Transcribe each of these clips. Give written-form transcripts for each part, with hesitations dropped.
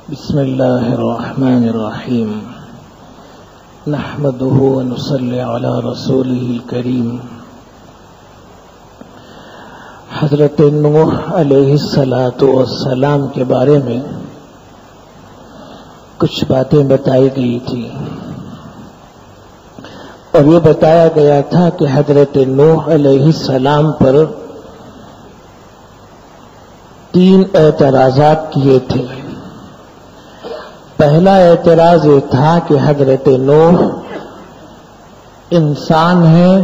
بسم اللہ الرحمن الرحیم نحمده ونصلی علی رسولہ الکریم۔ حضرت نوح علیہ السلام کے بارے میں کچھ باتیں بتائی گئی تھی اور یہ بتایا گیا تھا کہ حضرت نوح علیہ السلام پر 3 اعتراضات کیے تھے۔ پہلا اعتراض یہ تھا کہ حضرت نوح انسان ہیں،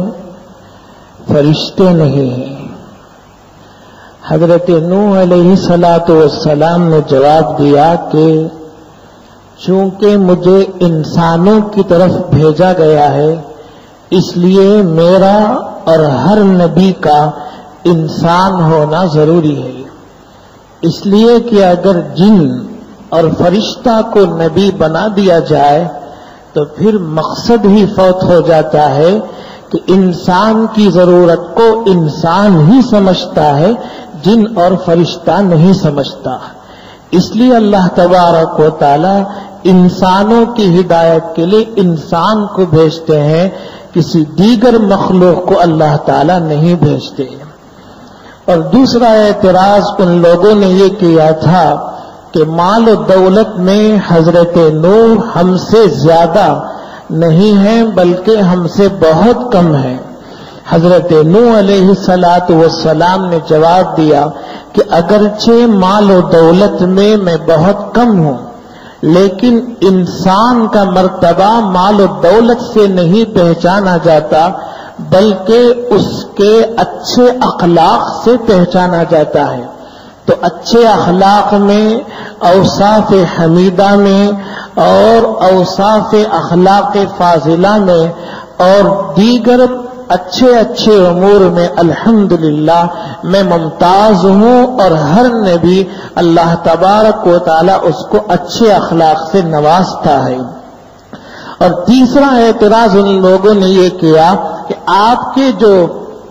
فرشتے نہیں ہیں۔ حضرت نوح علیہ السلام نے جواب دیا کہ چونکہ مجھے انسانوں کی طرف بھیجا گیا ہے، اس لیے میرا اور ہر نبی کا انسان ہونا ضروری ہے، اس لیے کہ اگر جن اور فرشتہ کو نبی بنا دیا جائے تو پھر مقصد ہی فوت ہو جاتا ہے کہ انسان کی ضرورت کو انسان ہی سمجھتا ہے، جن اور فرشتہ نہیں سمجھتا۔ اس لیے اللہ تبارک و تعالی انسانوں کی ہدایت کے لیے انسان کو بھیجتے ہیں، کسی دیگر مخلوق کو اللہ تعالی نہیں بھیجتے۔ اور دوسرا اعتراض ان لوگوں نے یہ کیا تھا کہ مال و دولت میں حضرت نوح ہم سے زیادہ نہیں ہیں بلکہ ہم سے بہت کم ہیں۔ حضرت نوح علیہ السلام نے جواب دیا کہ اگرچہ مال و دولت میں بہت کم ہوں، لیکن انسان کا مرتبہ مال و دولت سے نہیں پہچانا جاتا بلکہ اس کے اچھے اخلاق سے پہچانا جاتا ہے۔ تو اچھے اخلاق میں، اوصاف حمیدہ میں اور اوصاف اخلاق فاضلہ میں اور دیگر اچھے امور میں الحمدللہ میں ممتاز ہوں، اور ہر نبی اللہ تبارک و تعالی اس کو اچھے اخلاق سے نوازتا ہے۔ اور تیسرا اعتراض ان لوگوں نے یہ کیا کہ آپ کے جو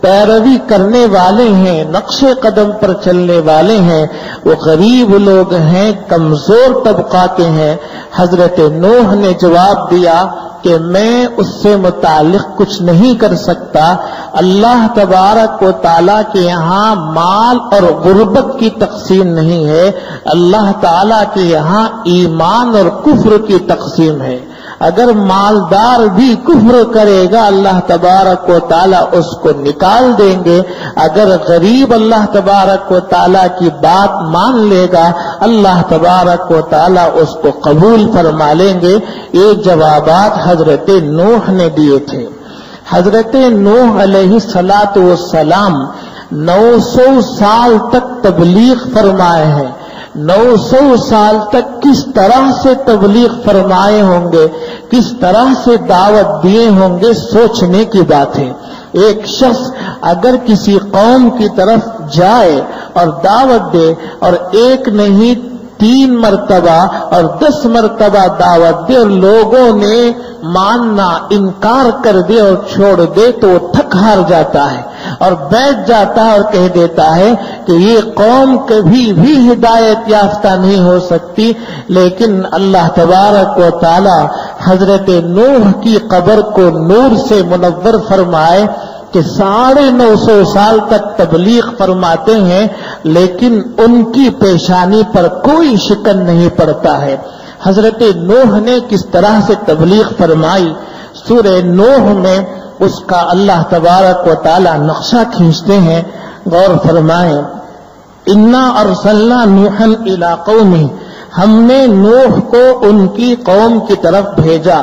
پیروی کرنے والے ہیں، نقش قدم پر چلنے والے ہیں، وہ غریب لوگ ہیں، کمزور طبقہ کے ہیں۔ حضرت نوح نے جواب دیا کہ میں اس سے متعلق کچھ نہیں کر سکتا۔ اللہ تبارک و تعالیٰ کے یہاں مال اور غربت کی تقسیم نہیں ہے، اللہ تعالیٰ کے یہاں ایمان اور کفر کی تقسیم ہے۔ اگر مالدار بھی کفر کرے گا اللہ تبارک و تعالیٰ اس کو نکال دیں گے، اگر غریب اللہ تبارک و تعالیٰ کی بات مان لے گا اللہ تبارک و تعالیٰ اس کو قبول فرما لیں گے۔ یہ جوابات حضرت نوح نے دیے تھے۔ حضرت نوح علیہ السلام 900 سال تک تبلیغ فرمائے ہیں۔ 900 سال تک کس طرح سے تبلیغ فرمائے ہوں گے، کس طرح سے دعوت دیے ہوں گے، سوچنے کی بات ہے۔ ایک شخص اگر کسی قوم کی طرف جائے اور دعوت دے اور ایک نہیں 3 مرتبہ اور 10 مرتبہ دعوت دے اور لوگوں نے ماننا انکار کر دے اور چھوڑ دے تو وہ تھک ہار جاتا ہے اور بیٹھ جاتا ہے اور کہہ دیتا ہے کہ یہ قوم کبھی بھی ہدایت یافتہ نہیں ہو سکتی۔ لیکن اللہ تبارک و تعالی حضرت نوح کی قبر کو نور سے منور فرمائے کہ 950 سال تک تبلیغ فرماتے ہیں لیکن ان کی پیشانی پر کوئی شکن نہیں پڑتا ہے۔ حضرت نوح نے کس طرح سے تبلیغ فرمائی، سورہ نوح میں اس کا اللہ تبارک و تعالی نقشہ کھینچتے ہیں، غور فرمائیں۔ انا ارسلنا نوحا الی قومہ، ہم نے نوح کو ان کی قوم کی طرف بھیجا،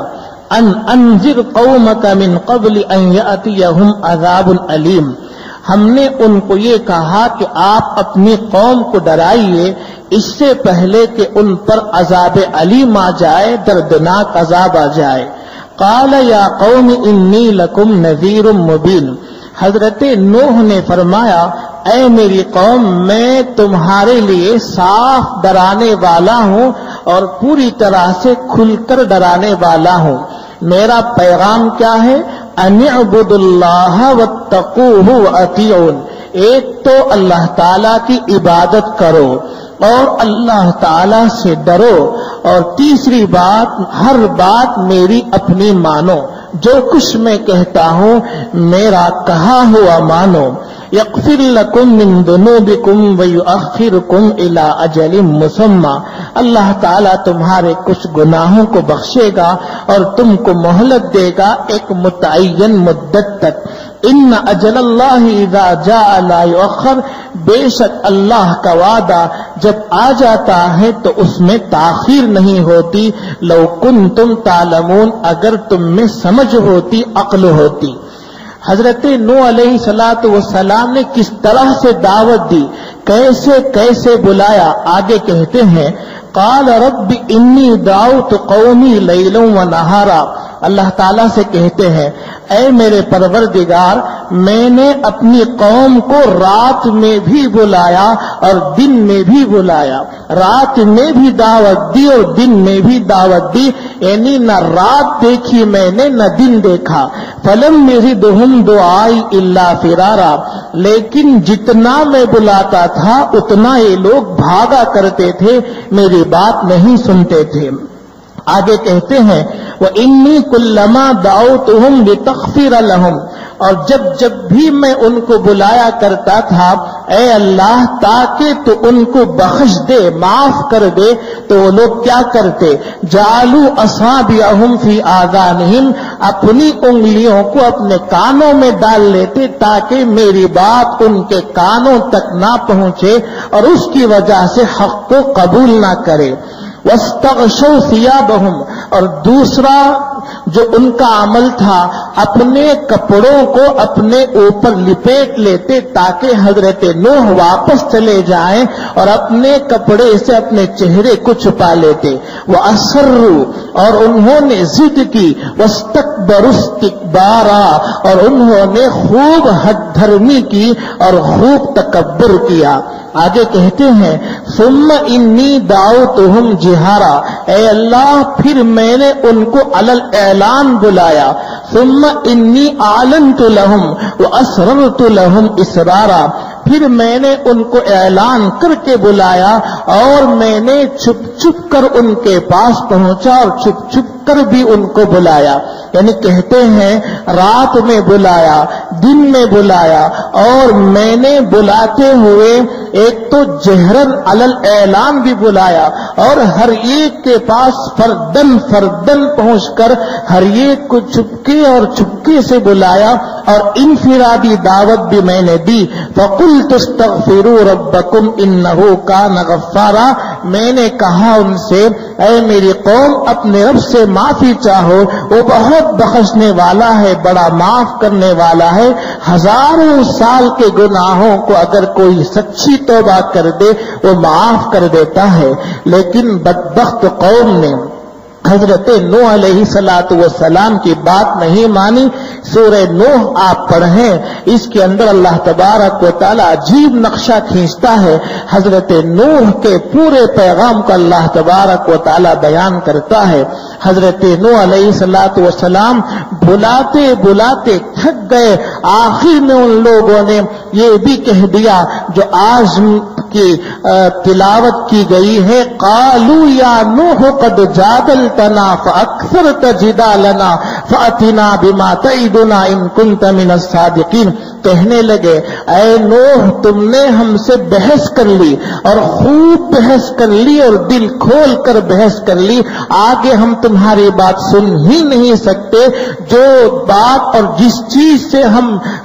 ان انذر قومک من قبل ان یأتیہم عذاب علیم، ہم نے ان کو یہ کہا کہ آپ اپنی قوم کو ڈرائیے اس سے پہلے کہ ان پر عذاب علیم آ جائے، دردناک عذاب آ جائے۔ قال یا قوم انی لکم نذیر مبین، حضرت نوح نے فرمایا اے میری قوم میں تمہارے لیے صاف ڈرانے والا ہوں اور پوری طرح سے کھل کر ڈرانے والا ہوں۔ میرا پیغام کیا ہے؟ ان اعبدوا اللہ واتقوہ واطیعون، ایک تو اللہ تعالی کی عبادت کرو، اور اللہ تعالی سے ڈرو، اور تیسری بات، ہر بات میری اپنی مانو، جو کچھ میں کہتا ہوں میرا کہا ہوا مانو۔ یغفر لکم من ذنوبکم ویؤخرکم الی اجل مسمی، اللہ تعالیٰ تمہارے کچھ گناہوں کو بخشے گا اور تم کو مہلت دے گا ایک متعین مدت تک۔ ان اجل اللہ اذا جاء لا یؤخر، بے شک اللہ کا وعدہ جب آ جاتا ہے تو اس میں تاخیر نہیں ہوتی۔ لو کنتم تعلمون، اگر تم میں سمجھ ہوتی، عقل ہوتی۔ حضرت نوح علیہ السلام نے کس طرح سے دعوت دی، کیسے کیسے بلایا، آگے کہتے ہیں قال رب انی دعوت قومی لیلا ونہارا، اللہ تعالیٰ سے کہتے ہیں اے میرے پروردگار، میں نے اپنی قوم کو رات میں بھی بلایا اور دن میں بھی بلایا، رات میں بھی دعوت دی اور دن میں بھی دعوت دی، یعنی نہ رات دیکھی میں نے نہ دن دیکھا۔ فلم یزدہم دعائی الا فرارا، لیکن جتنا میں بلاتا تھا اتنا یہ لوگ بھاگا کرتے تھے، میری بات نہیں سنتے تھے۔ آگے کہتے ہیں وَإِنِّي كُلَّمَا دَعَوْتُهُمْ لِتَغْفِرَ لَهُمْ، اور جب جب بھی میں ان کو بلایا کرتا تھا اے اللہ تاکہ تو ان کو بخش دے، معاف کر دے، تو وہ لوگ کیا کرتے؟ جعلوا اصابعهم فی آذانہم، اپنی انگلیوں کو اپنے کانوں میں ڈال لیتے تاکہ میری بات ان کے کانوں تک نہ پہنچے اور اس کی وجہ سے حق کو قبول نہ کرے۔ واستغشوا ثيابهم، اور دوسرا جو ان کا عمل تھا اپنے کپڑوں کو اپنے اوپر لپیٹ لیتے تاکہ حضرت نوح واپس چلے جائیں اور اپنے کپڑے سے اپنے چہرے کو چھپا لیتے۔ وَأَصَرُّوا، اور انہوں نے ضد کی، وَاسْتَكْبَرُوا اسْتِكْبَارًا، اور انہوں نے خوب حد دھرمی کی اور خوب تکبر کیا۔ آگے کہتے ہیں ثم انی دعوتہم جہارا، اے اللہ پھر میں نے ان کو علل اعلان بلایا۔ ثم انی اعلنت لہم واسررت لہم اسرارا، پھر میں نے ان کو اعلان کر کے بلایا اور میں نے چھپ چھپ کر ان کے پاس پہنچا اور چھپ چھپ کر بھی ان کو بلایا۔ یعنی کہتے ہیں رات میں بلایا، دن میں بلایا، اور میں نے بلاتے ہوئے ایک تو جہرن علل اعلان بھی بلایا اور ہر ایک کے پاس فردن فردن پہنچ کر ہر ایک کو چپکے اور چپکے سے بلایا، اور انفرادی دعوت بھی میں نے دی۔ فَقُلْتُ اسْتَغْفِرُوا رَبَّكُمْ إِنَّهُ كَانَ غَفَّارًا، میں نے کہا ان سے اے میری قوم اپنے رب سے معافی چاہو، وہ بہت بخشنے والا ہے، بڑا معاف کرنے والا ہے، ہزاروں سال کے گناہوں کو اگر کوئی سچی توبہ کر دے وہ معاف کر دیتا ہے۔ لیکن بدبخت قوم نے حضرت نوح علیہ السلام کی بات نہیں مانی۔ سورہ نوح آپ پڑھیں، اس کے اندر اللہ تبارک و تعالی عجیب نقشہ کھینچتا ہے، حضرت نوح کے پورے پیغام کو اللہ تبارک و تعالی بیان کرتا ہے۔ حضرت نوح علیہ السلام بلاتے بلاتے تھک گئے، آخر میں ان لوگوں نے یہ بھی کہہ دیا جو آج کی تلاوت کی گئی ہے، قالوا یا نوح قد جادلتنا فاکثرت جدالنا فاتنا بما تعدنا ان كنت من الصادقین، کہنے لگے اے نوح تم نے ہم سے بحث کر لی اور خوب بحث کر لی اور دل کھول کر بحث کر لی، آگے ہم تمہاری بات سن ہی نہیں سکتے، جو بات اور جس چیز سے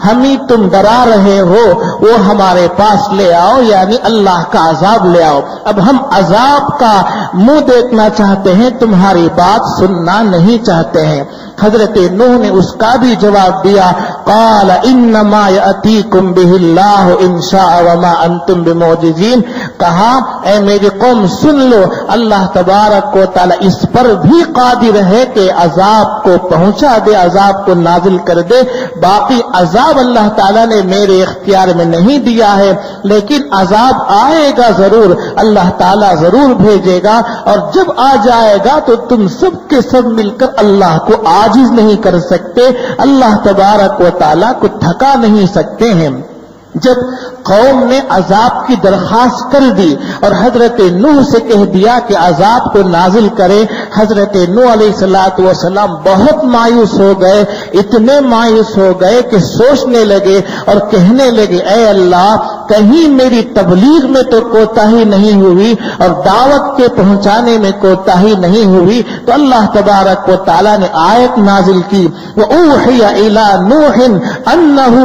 ہمیں تم ڈرا رہے ہو وہ ہمارے پاس لے آؤ، یعنی اللہ کا عذاب لے آؤ، اب ہم عذاب کا منہ دیکھنا چاہتے ہیں، تمہاری بات سننا نہیں چاہتے ہیں۔ حضرت نوح نے اس کا بھی جواب دیا، قال انما یاتیکم بہ اللہ ان شاء وما انتم بمعجزین، کہا اے میری قوم سن لو، اللہ تبارک و تعالی اس پر بھی قادر ہے کہ عذاب کو پہنچا دے، عذاب کو نازل کر دے، باقی عذاب اللہ تعالی نے میرے اختیار میں نہیں دیا ہے، لیکن عذاب آئے گا ضرور، اللہ تعالی ضرور بھیجے گا، اور جب آ جائے گا تو تم سب کے سب مل کر اللہ کو عاجز نہیں کر سکتے، اللہ تبارک و تعالی کو تھکا نہیں سکتے ہیں۔ جب قوم نے عذاب کی درخواست کر دی اور حضرت نوح سے کہہ دیا کہ عذاب کو نازل کرے، حضرت نوح علیہ السلام بہت مایوس ہو گئے، اتنے مایوس ہو گئے کہ سوچنے لگے اور کہنے لگے اے اللہ کہیں میری تبلیغ میں تو کوتاہی نہیں ہوئی اور دعوت کے پہنچانے میں کوتاہی نہیں ہوئی۔ تو اللہ تبارک و تعالی نے آیت نازل کی وَأُوحِيَ إِلَى نُوحٍ أَنَّهُ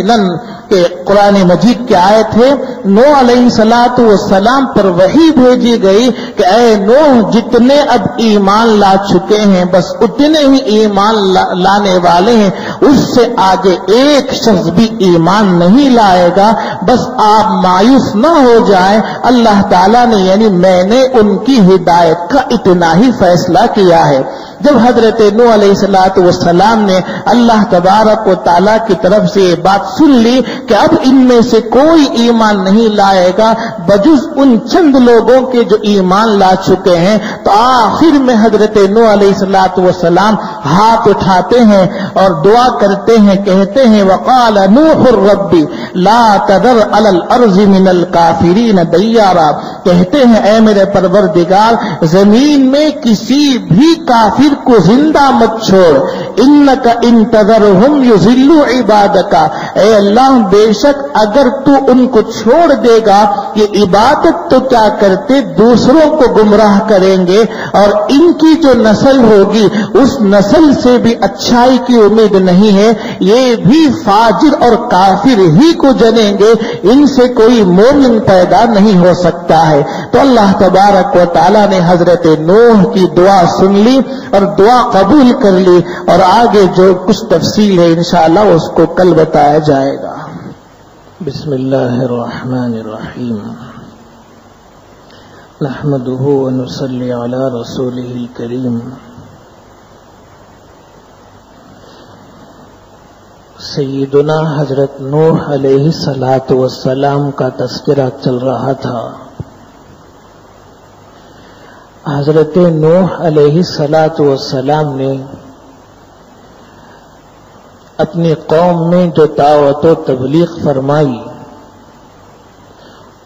لَن کہ قرآن مجید کی آیت ہے، نوح علیہ السلام پر وحی بھیجی گئی کہ اے نوح جتنے اب ایمان لا چکے ہیں بس اتنے ہی ایمان لانے والے ہیں، اس سے آگے ایک شخص بھی ایمان نہیں لائے گا، بس آپ مایوس نہ ہو جائیں، اللہ تعالیٰ نے یعنی میں نے ان کی ہدایت کا اتنا ہی فیصلہ کیا ہے۔ جب حضرت نوح علیہ السلام نے اللہ تبارک و تعالیٰ کی طرف سے یہ بات سن لی کہ اب ان میں سے کوئی ایمان نہیں لائے گا بجز ان چند لوگوں کے جو ایمان لا چکے ہیں، تو آخر میں حضرت نوح علیہ السلام ہاتھ اٹھاتے ہیں اور دعا کرتے ہیں، کہتے ہیں وقال نوح الرب لا تذر علی الارض من الکافرین دیارا، کہتے ہیں اے میرے پروردگار زمین میں کسی بھی کافر کو زندہ مت چھوڑ، انک ان تذرہم یضلوا عبادک، اے اللہ بے شک اگر تو ان کو چھوڑ دے گا یہ عبادت تو کیا کرتے دوسروں کو گمراہ کریں گے، اور ان کی جو نسل ہوگی اس نسل سے بھی اچھائی کی امید نہیں ہے، یہ بھی فاجر اور کافر ہی کو جنیں گے، ان سے کوئی مومن پیدا نہیں ہو سکتا ہے۔ تو اللہ تبارک و تعالیٰ نے حضرت نوح کی دعا سن لی اور دعا قبول کر لی، اور آگے جو کچھ تفصیل ہے انشاءاللہ اس کو کل بتایا جائے گا۔ بسم اللہ الرحمن الرحیم، نحمده ونصلی علی رسولہ الکریم۔ سیدنا حضرت نوح علیہ السلام کا تذکرہ چل رہا تھا۔ حضرت نوح علیہ السلام نے اپنی قوم میں جو دعوت و تبلیغ فرمائی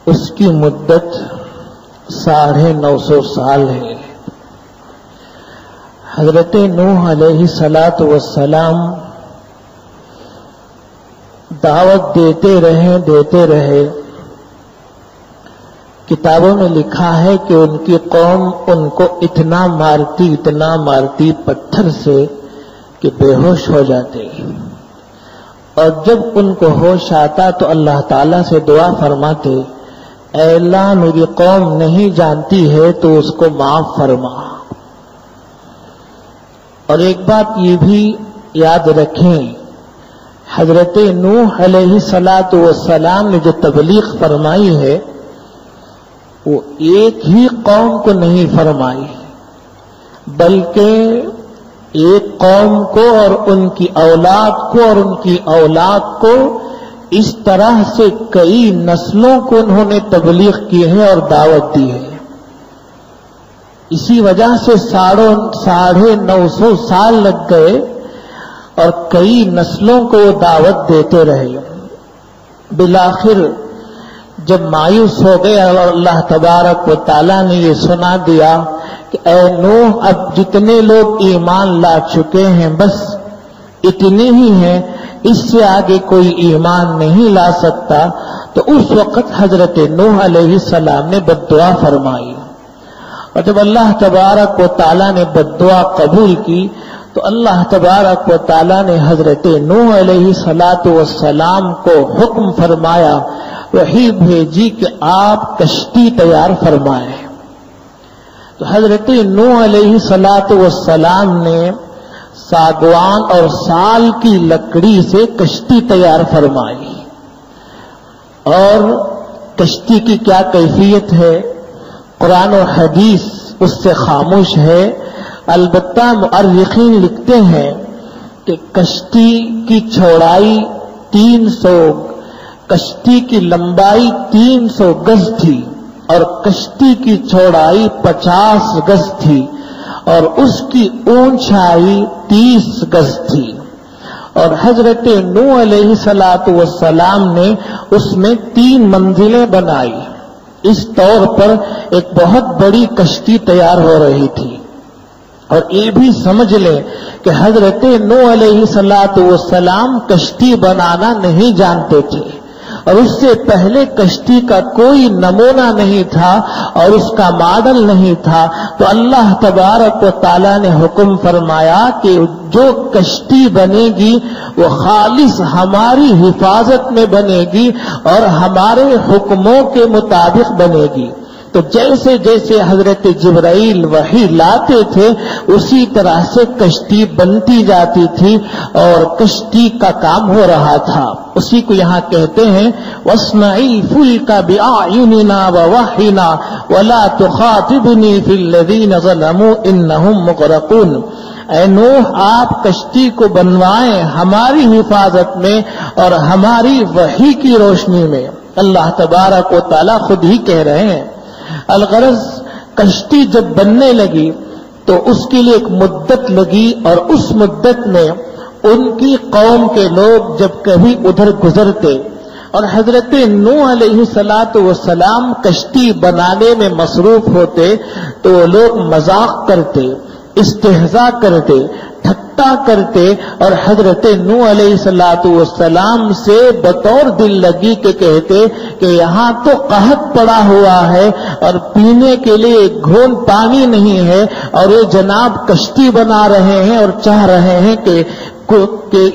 اس کی مدت 950 سال ہے۔ حضرت نوح علیہ السلام دعوت دیتے رہے، کتابوں میں لکھا ہے کہ ان کی قوم ان کو اتنا مارتی پتھر سے کہ بے ہوش ہو جاتے، اور جب ان کو ہوش آتا تو اللہ تعالیٰ سے دعا فرماتے اے اللہ میری قوم نہیں جانتی ہے تو اس کو معاف فرما۔ اور ایک بات یہ بھی یاد رکھیں، حضرت نوح علیہ السلام نے جو تبلیغ فرمائی ہے وہ ایک ہی قوم کو نہیں فرمائی، بلکہ ایک قوم کو اور ان کی اولاد کو اس طرح سے کئی نسلوں کو انہوں نے تبلیغ کی ہے اور دعوت دی ہے۔ اسی وجہ سے 950 سال لگ گئے اور کئی نسلوں کو وہ دعوت دیتے رہے۔ بالآخر جب مایوس ہو گئے اور اللہ تبارک و تعالیٰ نے یہ سنا دیا کہ اے نوح اب جتنے لوگ ایمان لا چکے ہیں بس اتنے ہی ہیں، اس سے آگے کوئی ایمان نہیں لا سکتا، تو اس وقت حضرت نوح علیہ السلام نے بددعا فرمائی، اور جب اللہ تبارک و تعالیٰ نے بددعا قبول کی تو اللہ تبارک و تعالیٰ نے حضرت نوح علیہ السلام کو حکم فرمایا، وحی بھیجی کہ آپ کشتی تیار فرمائیں۔ تو حضرت نوح علیہ السلام نے ساگوان اور سال کی لکڑی سے کشتی تیار فرمائی، اور کشتی کی کیا کیفیت ہے قرآن و حدیث اس سے خاموش ہے، البتہ مؤرخین لکھتے ہیں کہ کشتی کی چوڑائی 300، کشتی کی لمبائی 300 گز تھی اور کشتی کی چوڑائی 50 گز تھی اور اس کی اونچائی 30 گز تھی، اور حضرت نوح علیہ السلام نے اس میں 3 منزلیں بنائی. اس طور پر ایک بہت بڑی کشتی تیار ہو رہی تھی. اور یہ بھی سمجھ لیں کہ حضرت نوح علیہ السلام کشتی بنانا نہیں جانتے تھے، اور اس سے پہلے کشتی کا کوئی نمونہ نہیں تھا اور اس کا ماڈل نہیں تھا. تو اللہ تبارک و تعالیٰ نے حکم فرمایا کہ جو کشتی بنے گی وہ خالص ہماری حفاظت میں بنے گی اور ہمارے حکموں کے مطابق بنے گی. تو جیسے جیسے حضرت جبرائیل وحی لاتے تھے اسی طرح سے کشتی بنتی جاتی تھی اور کشتی کا کام ہو رہا تھا. اسی کو یہاں کہتے ہیں وَاصْنَعِ الْفُلْكَ بِأَعْيُنِنَا وَوَحْيِنَا وَلَا تُخَاطِبْنِي فِي الَّذِينَ ظَلَمُوا إِنَّهُمْ مُغْرَقُونَ. اے نوح آپ کشتی کو بنوائیں ہماری حفاظت میں اور ہماری وحی کی روشنی میں. اللہ تبارک و تعالیٰ خود ہی کہہ رہے ہیں. الغرض کشتی جب بننے لگی تو اس کے لیے ایک مدت لگی، اور اس مدت میں ان کی قوم کے لوگ جب کبھی ادھر گزرتے اور حضرت نوح علیہ السلام کشتی بنانے میں مصروف ہوتے تو وہ لوگ مذاق کرتے، استہزاء کرتے، ٹھٹا کرتے اور حضرت نوح علیہ السلام سے بطور دل لگی کے کہتے کہ یہاں تو قحط پڑا ہوا ہے اور پینے کے لیے گھون پانی نہیں ہے، اور یہ جناب کشتی بنا رہے ہیں اور چاہ رہے ہیں کہ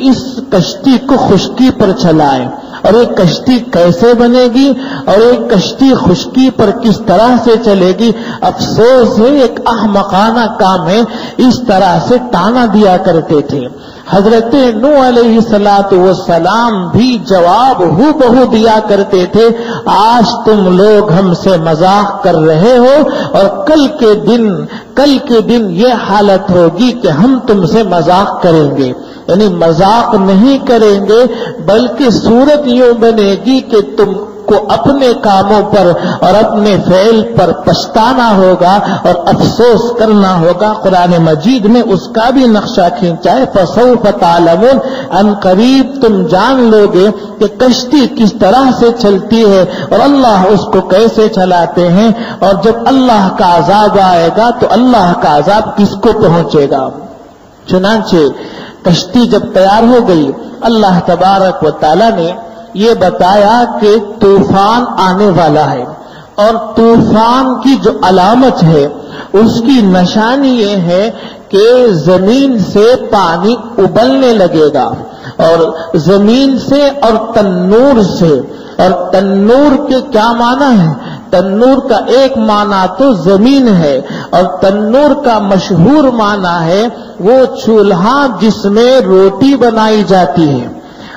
اس کشتی کو خشکی پر چلائیں. اور ایک کشتی کیسے بنے گی اور ایک کشتی خشکی پر کس طرح سے چلے گی؟ افسوس ہے، ایک احمقانہ کام ہے. اس طرح سے تانا دیا کرتے تھے. حضرت نوح علیہ السلام بھی جواب ہو بہو دیا کرتے تھے، آج تم لوگ ہم سے مذاق کر رہے ہو اور کل کے دن یہ حالت ہوگی کہ ہم تم سے مذاق کریں گے. یعنی مذاق نہیں کریں گے بلکہ صورت یوں بنے گی کہ تم کو اپنے کاموں پر اور اپنے فعل پر پچھتانا ہوگا اور افسوس کرنا ہوگا. قرآن مجید میں اس کا بھی نقشہ کھینچا ہے، فَسَوْفَ تَعْلَمُونَ، ان قریب تم جان لو گے کہ کشتی کس طرح سے چلتی ہے اور اللہ اس کو کیسے چلاتے ہیں. اور جب اللہ کا عذاب آئے گا تو اللہ کا عذاب کس کو پہنچے گا. چنانچہ کشتی جب تیار ہو گئی، اللہ تبارک و تعالی نے یہ بتایا کہ طوفان آنے والا ہے، اور طوفان کی جو علامت ہے اس کی نشانی یہ ہے کہ زمین سے پانی ابلنے لگے گا، اور زمین سے اور تنور سے. اور تنور کے کیا معنی ہے؟ تنور کا ایک معنی تو زمین ہے، اور تنور کا مشہور معنی ہے وہ چولہا جس میں روٹی بنائی جاتی ہے.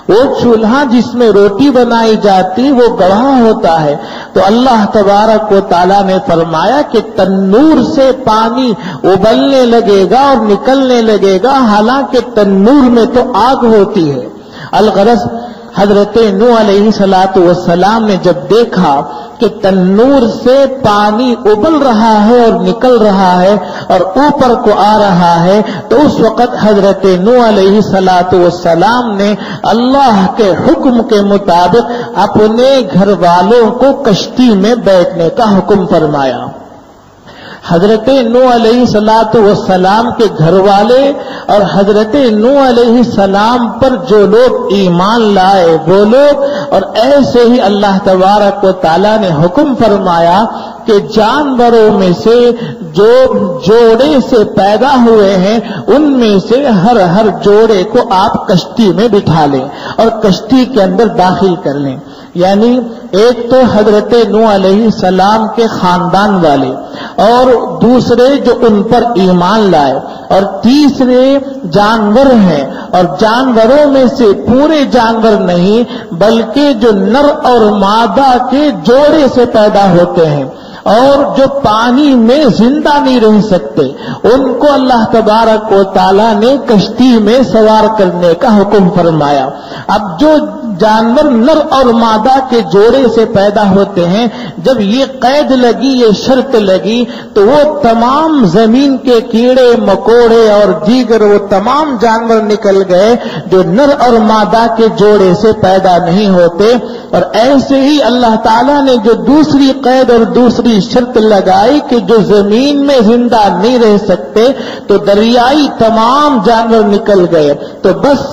وہ چولہا جس میں روٹی بنائی جاتی وہ گڑھا ہوتا ہے. تو اللہ تبارک و تعالیٰ نے فرمایا کہ تنور سے پانی ابلنے لگے گا اور نکلنے لگے گا، حالانکہ تنور میں تو آگ ہوتی ہے. الغرض حضرت نوح علیہ السلام نے جب دیکھا کہ تنور سے پانی ابل رہا ہے اور نکل رہا ہے اور اوپر کو آ رہا ہے، تو اس وقت حضرت نوح علیہ السلام نے اللہ کے حکم کے مطابق اپنے گھر والوں کو کشتی میں بیٹھنے کا حکم فرمایا. حضرت نوح علیہ السلام کے گھر والے اور حضرت نوح علیہ السلام پر جو لوگ ایمان لائے وہ لوگ، اور ایسے ہی اللہ تبارک و تعالیٰ نے حکم فرمایا کہ جانوروں میں سے جو جوڑے سے پیدا ہوئے ہیں ان میں سے ہر جوڑے کو آپ کشتی میں بٹھا لیں اور کشتی کے اندر داخل کر لیں. یعنی ایک تو حضرت نوح علیہ السلام کے خاندان والے، اور دوسرے جو ان پر ایمان لائے، اور تیسرے جانور ہیں، اور جانوروں میں سے پورے جانور نہیں بلکہ جو نر اور مادہ کے جوڑے سے پیدا ہوتے ہیں اور جو پانی میں زندہ نہیں رہ سکتے، ان کو اللہ تبارک و تعالیٰ نے کشتی میں سوار کرنے کا حکم فرمایا. اب جو جانور نر اور مادہ کے جوڑے سے پیدا ہوتے ہیں، جب یہ قید لگی، یہ شرط لگی، تو وہ تمام زمین کے کیڑے مکوڑے اور دیگر وہ تمام جانور نکل گئے جو نر اور مادہ کے جوڑے سے پیدا نہیں ہوتے۔ اور ایسے ہی اللہ تعالیٰ نے جو دوسری قید اور دوسری شرط لگائی کہ جو زمین میں زندہ نہیں رہ سکتے، تو دریائی تمام جانور نکل گئے، تو بس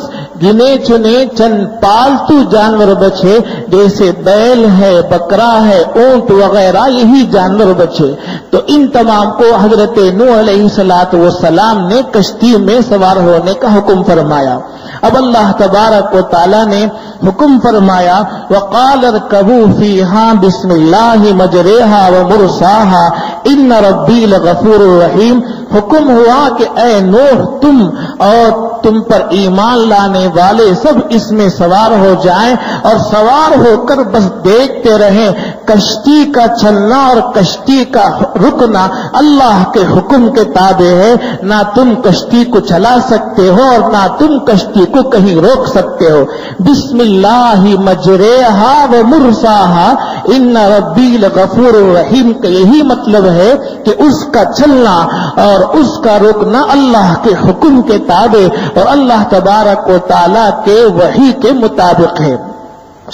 گنے چنے چند پالتو جانور بچے، جیسے بیل ہے، بکرا ہے، اونٹ وغیرہ، یہی جانور بچے۔ تو ان تمام کو حضرت نوح علیہ السلام نے کشتی میں سوار ہونے کا حکم فرمایا۔ اب اللہ تبارک و تعالی نے حکم فرمایا وقال اركبوا فيها بسم الله مجريها ومرساها ان ربي لغفور رحيم۔ حکم ہوا کہ اے نوح تم اور تم پر ایمان لانے والے سب اس میں سوار ہو جائیں، اور سوار ہو کر بس دیکھتے رہیں، کشتی کا چلنا اور کشتی کا رکنا اللہ کے حکم کے تابع ہے، نہ تم کشتی کو چلا سکتے ہو اور نہ تم کشتی کو کہیں روک سکتے ہو۔ بسم اللہ مجریہا و مرساہا ان ربی لغفور رحیم کا یہی مطلب ہے کہ اس کا چلنا اور اس کا رکنا اللہ کے حکم کے تابع اور اللہ تبارک و تعالی کے وحی کے مطابق ہے۔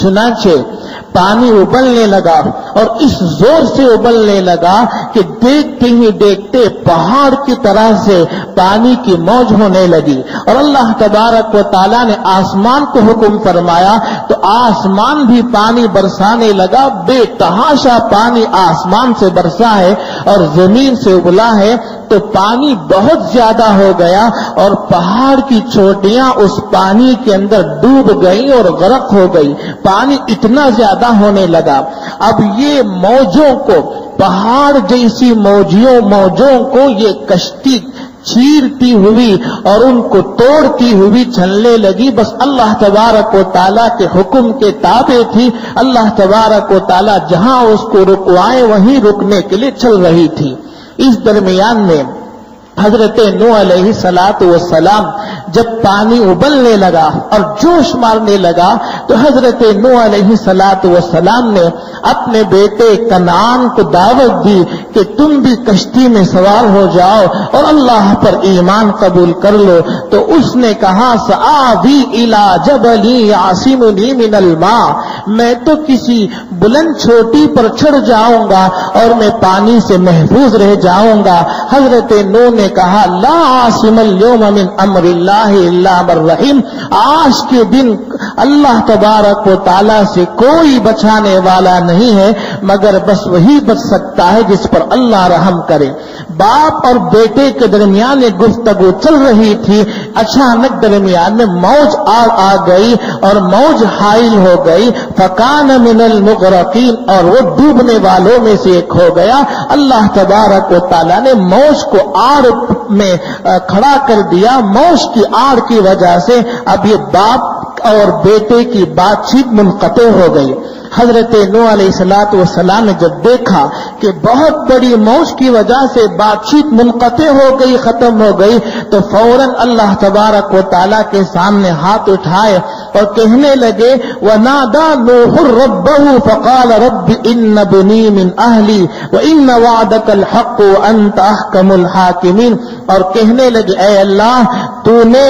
چنانچہ پانی ابلنے لگا اور اس زور سے ابلنے لگا کہ دیکھتے ہی دیکھتے پہاڑ کی طرح سے پانی کی موج ہونے لگی، اور اللہ تبارک و تعالیٰ نے آسمان کو حکم فرمایا تو آسمان بھی پانی برسانے لگا، بے تحاشا پانی آسمان سے برسا ہے اور زمین سے ابلا ہے، تو پانی بہت زیادہ ہو گیا اور پہاڑ کی چوٹیاں اس پانی کے اندر ڈوب گئیں اور غرق ہو گئی، پانی اتنا زیادہ ہونے لگا۔ اب یہ موجوں کو، پہاڑ جیسی موجوں کو یہ کشتی چیرتی ہوئی اور ان کو توڑتی ہوئی چلنے لگی، بس اللہ تبارک و تعالیٰ کے حکم کے تابع تھی، اللہ تبارک و تعالیٰ جہاں اس کو رکوائے وہیں رکنے کے لیے چل رہی تھی۔ اس درمیان میں حضرت نوح علیہ السلام جب پانی ابلنے لگا اور جوش مارنے لگا تو حضرت نوح علیہ السلام نے اپنے بیٹے کنعان کو دعوت دی کہ تم بھی کشتی میں سوار ہو جاؤ اور اللہ پر ایمان قبول کر لو۔ تو اس نے کہا سآوی الی جبل یعصمنی من الماء، میں تو کسی بلند چوٹی پر چڑھ جاؤں گا اور میں پانی سے محفوظ رہ جاؤں گا۔ حضرت نوح نے کہا لا عاصم اليوم من امر اللہ الا من رحم، آج کے دن اللہ تبارک و تعالی سے کوئی بچانے والا نہیں ہے مگر بس وہی بچ سکتا ہے جس پر اللہ رحم کرے۔ باپ اور بیٹے کے درمیان ایک گفتگو چل رہی تھی، اچانک درمیان میں موج آ گئی اور موج حائل ہو گئی، فکان من المغرقین، اور وہ ڈوبنے والوں میں سے ایک ہو گیا۔ اللہ تبارک و تعالی نے موج کو آڑ میں کھڑا کر دیا، موج کی آڑ کی وجہ سے اب یہ باپ اور بیٹے کی بات چیت منقطع ہو گئی۔ حضرت نوح علیہ السلام نے جب دیکھا کہ بہت بڑی موج کی وجہ سے بات چیت منقطع ہو گئی، ختم ہو گئی، تو فوراً اللہ تبارک و تعالیٰ کے سامنے ہاتھ اٹھائے اور کہنے لگے وَنَادَى نُوحٌ رَبَّهُ فَقَالَ رَبِّ إِنَّ ابْنِي مِنْ أَهْلِي وَإِنَّ وَعْدَكَ الْحَقُّ وَأَنْتَ أَحْكَمُ الْحَاكِمِينَ، اور کہنے لگے اے اللہ تو نے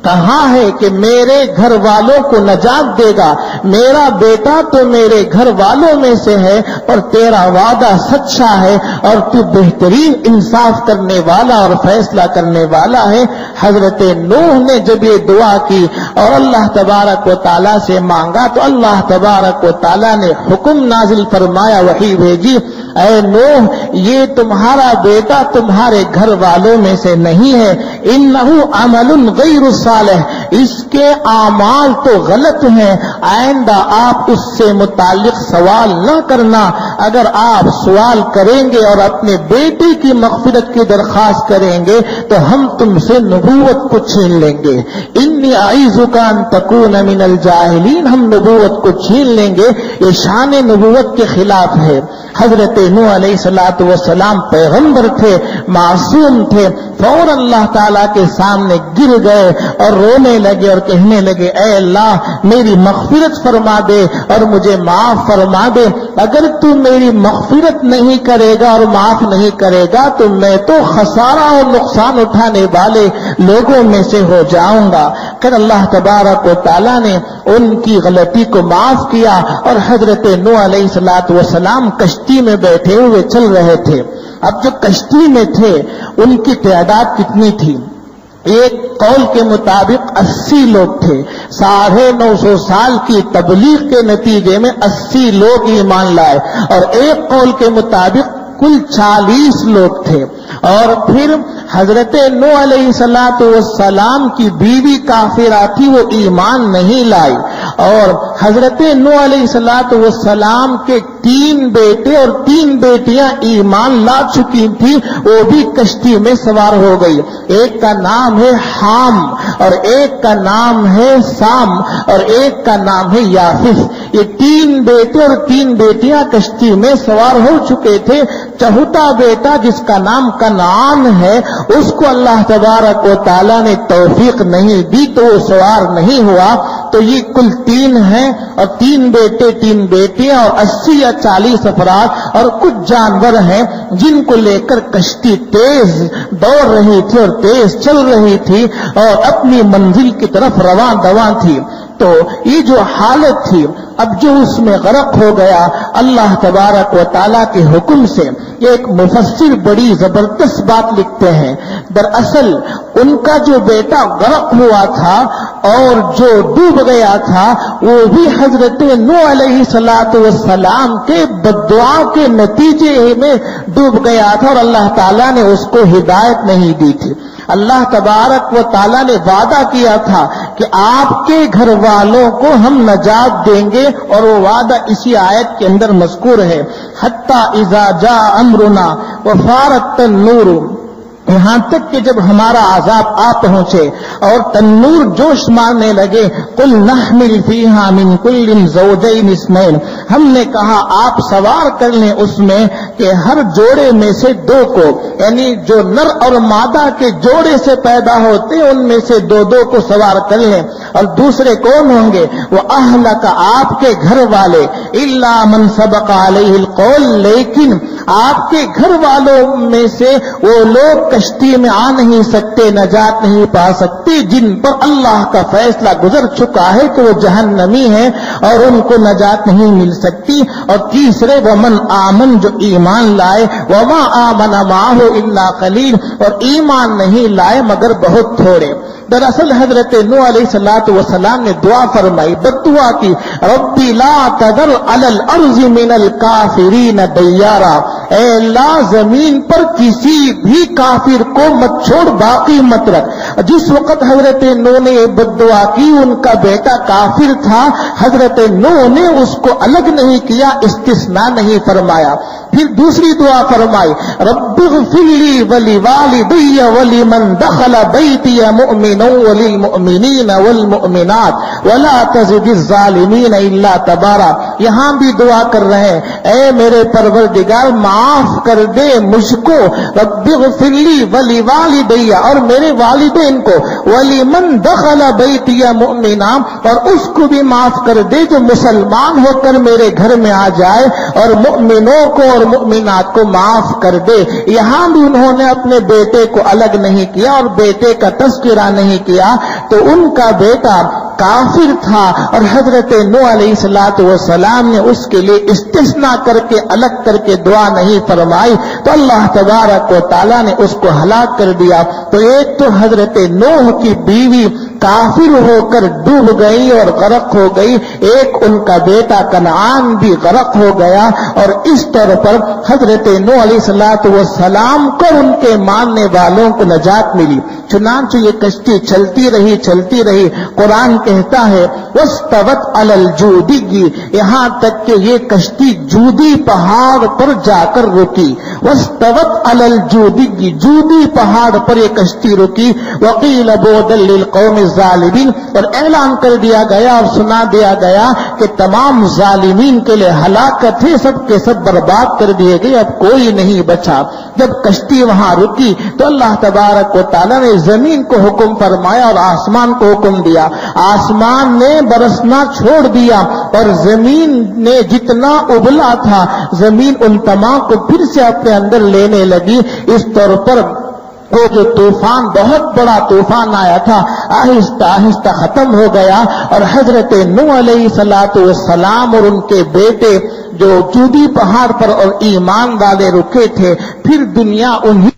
کہا ہے کہ میرے گھر والوں کو نجات دے گا، میرا بیٹا تو میرے گھر والوں میں سے ہے اور تیرا وعدہ سچا ہے اور تو بہترین انصاف کرنے والا اور فیصلہ کرنے والا ہے۔ حضرت نوح نے جب یہ دعا کی اور اللہ تبارک و تعالیٰ سے مانگا تو اللہ تبارک و تعالیٰ نے حکم نازل فرمایا، وحی بھیجی، اے نوح یہ تمہارا بیٹا تمہارے گھر والوں میں سے نہیں ہے، انہ عمل غیر صالح، اس کے اعمال تو غلط ہیں، آئندہ آپ اس سے متعلق سوال نہ کرنا، اگر آپ سوال کریں گے اور اپنے بیٹے کی مغفرت کی درخواست کریں گے تو ہم تم سے نبوت کو چھین لیں گے. انی اعیذک ان تکون من الجاہلین، ہم نبوت کو چھین لیں گے. یہ شان نبوت کے خلاف ہے. حضرت نوح علیہ السلام پیغمبر تھے، معصوم تھے، فوراً اللہ تعالیٰ کے سامنے گر گئے اور رونے لگے اور کہنے لگے اے اللہ میری مغفرت فرما دے اور مجھے معاف فرما دے. اگر تو میری مغفرت نہیں کرے گا اور معاف نہیں کرے گا تو میں تو خسارہ اور نقصان اٹھانے والے لوگوں میں سے ہو جاؤں گا. پھر اللہ تبارک و تعالیٰ نے ان کی غلطی کو معاف کیا اور حضرت نوح علیہ السلام کشتی میں بیٹھے ہوئے چل رہے تھے. اب جو کشتی میں تھے ان کی تعداد کتنی تھی؟ ایک قول کے مطابق 80 لوگ تھے. 950 سال کی تبلیغ کے نتیجے میں 80 لوگ ایمان لائے، اور ایک قول کے مطابق کل 40 لوگ تھے. اور پھر حضرت نوح علیہ السلام کی بیوی کافرہ تھی، وہ ایمان نہیں لائی. اور حضرت نوح علیہ السلام کے 3 بیٹے اور 3 بیٹیاں ایمان لا چکی تھی، وہ بھی کشتی میں سوار ہو گئی. ایک کا نام ہے حام اور ایک کا نام ہے سام اور ایک کا نام ہے یافس. یہ 3 بیٹے اور 3 بیٹیاں کشتی میں سوار ہو چکے تھے. چوتھا بیٹا جس کا نام کنعان ہے اس کو اللہ تبارک و تعالیٰ نے توفیق نہیں دی تو وہ سوار نہیں ہوا. تو یہ کل 3 ہیں اور 3 بیٹے 3 بیٹیاں اور 80 یا 40 افراد اور کچھ جانور ہیں جن کو لے کر کشتی تیز دوڑ رہی تھی اور تیز چل رہی تھی اور اپنی منزل کی طرف رواں دواں تھی. تو یہ جو حالت تھی اب جو اس میں غرق ہو گیا اللہ تبارک و تعالیٰ کے حکم سے. یہ ایک مفسر بڑی زبردست بات لکھتے ہیں. دراصل ان کا جو بیٹا غرق ہوا تھا اور جو ڈوب گیا تھا وہ بھی حضرت نوح علیہ السلام کے بددعا کے نتیجے میں ڈوب گیا تھا اور اللہ تعالیٰ نے اس کو ہدایت نہیں دی تھی. اللہ تبارک و تعالیٰ نے وعدہ کیا تھا کہ آپ کے گھر والوں کو ہم نجات دیں گے اور وہ وعدہ اسی آیت کے اندر مذکور ہے. حتی اذا جاء امرنا وفارت النور، یہاں تک کہ جب ہمارا عذاب آ پہنچے اور تنور جوش مارنے لگے. قل نحمل فیہا من کل زوجین اثنین، ہم نے کہا آپ سوار کر لیں اس میں کہ ہر جوڑے میں سے 2 کو، یعنی جو نر اور مادہ کے جوڑے سے پیدا ہوتے ان میں سے 2 کو سوار کر لیں. اور دوسرے کون ہوں گے؟ وہ اہلک، آپ کے گھر والے، الا من سبق علیہ القول، لیکن آپ کے گھر والوں میں سے وہ لوگ کشتی میں آ نہیں سکتے، نجات نہیں پا سکتے جن پر اللہ کا فیصلہ گزر چکا ہے کہ وہ جہنمی ہیں اور ان کو نجات نہیں مل سکتی. اور تیسرے ومن آمن، جو ایمان لائے، وما آمن معه الا قلیل، اور ایمان نہیں لائے مگر بہت تھوڑے. دراصل حضرت نوح علیہ السلام نے دعا فرمائی، بددعا کی، ربی لا تذر علی الارض من الکافرین دیارا، اے اللہ زمین پر کسی بھی کافر کو مت چھوڑ، باقی مت رکھ. جس وقت حضرت نوح نے یہ بددعا کی ان کا بیٹا کافر تھا، حضرت نوح نے اس کو الگ نہیں کیا، استثناء نہیں فرمایا. پھر دوسری دعا فرمائی، رب اغفر لی ولوالدی ولمن دخل بیتی مؤمنا وللمؤمنین والمؤمنات ولا تزد الظالمین الا تبارا. یہاں بھی دعا کر رہے ہیں، اے میرے پروردگار معاف کر دے مجھ کو، رب اغفر لی ولوالدی، اور میرے والدین کو، ولمن دخل بیتی مؤمنا، اور اس کو بھی معاف کر دے جو مسلمان ہو کر میرے گھر میں آ جائے، اور مؤمنوں کو اور مؤمنات کو معاف کر دے. یہاں بھی انہوں نے اپنے بیٹے کو الگ نہیں کیا اور بیٹے کا تذکرہ نہیں کیا. تو ان کا بیٹا کافر تھا اور حضرت نوح علیہ السلام نے اس کے لیے استثناء کر کے الگ کر کے دعا نہیں فرمائی تو اللہ تبارک و تعالیٰ نے اس کو ہلاک کر دیا. تو ایک تو حضرت نوح کی بیوی کافر ہو کر ڈوب گئی اور غرق ہو گئی، ایک ان کا بیٹا کنعان بھی غرق ہو گیا، اور اس طور پر حضرت نوح علیہ السلام کو ان کے ماننے والوں کو نجات ملی۔ چنانچہ یہ کشتی چلتی رہی، قرآن کہتا ہے وَاسْتَوَتْ عَلَى الْجُودِيِّ، یہاں تک کہ یہ کشتی جودی پہاڑ پر جا کر رکی۔ وَاسْتَوَتْ عَلَى الْجُودِيِّ، جودی پہاڑ پر یہ کشتی رکی۔ وَقِيلَ بُعْدًا لِلْقَوْمِ الظَّالِمِينَ، اور اعلان کر دیا گیا اور سنا دیا گیا کہ تمام ظالمین کے لیے ہلاکت ہے، سب کے سب برباد کر دیے گئے، اب کوئی نہیں بچا۔ جب کشتی وہاں رکی تو اللہ تبارک و تعالیٰ نے زمین کو حکم فرمایا اور آسمان کو حکم دیا، آسمان نے برسنا چھوڑ دیا اور زمین نے جتنا ابلا تھا زمین ان تمام کو پھر سے اپنے اندر لینے لگی۔ اس طور پر وہ جو طوفان، بہت بڑا طوفان آیا تھا، آہستہ آہستہ ختم ہو گیا، اور حضرت نوح علیہ السلام اور ان کے بیٹے جو جودی پہاڑ پر اور ایمان والے رکے تھے، پھر دنیا انہی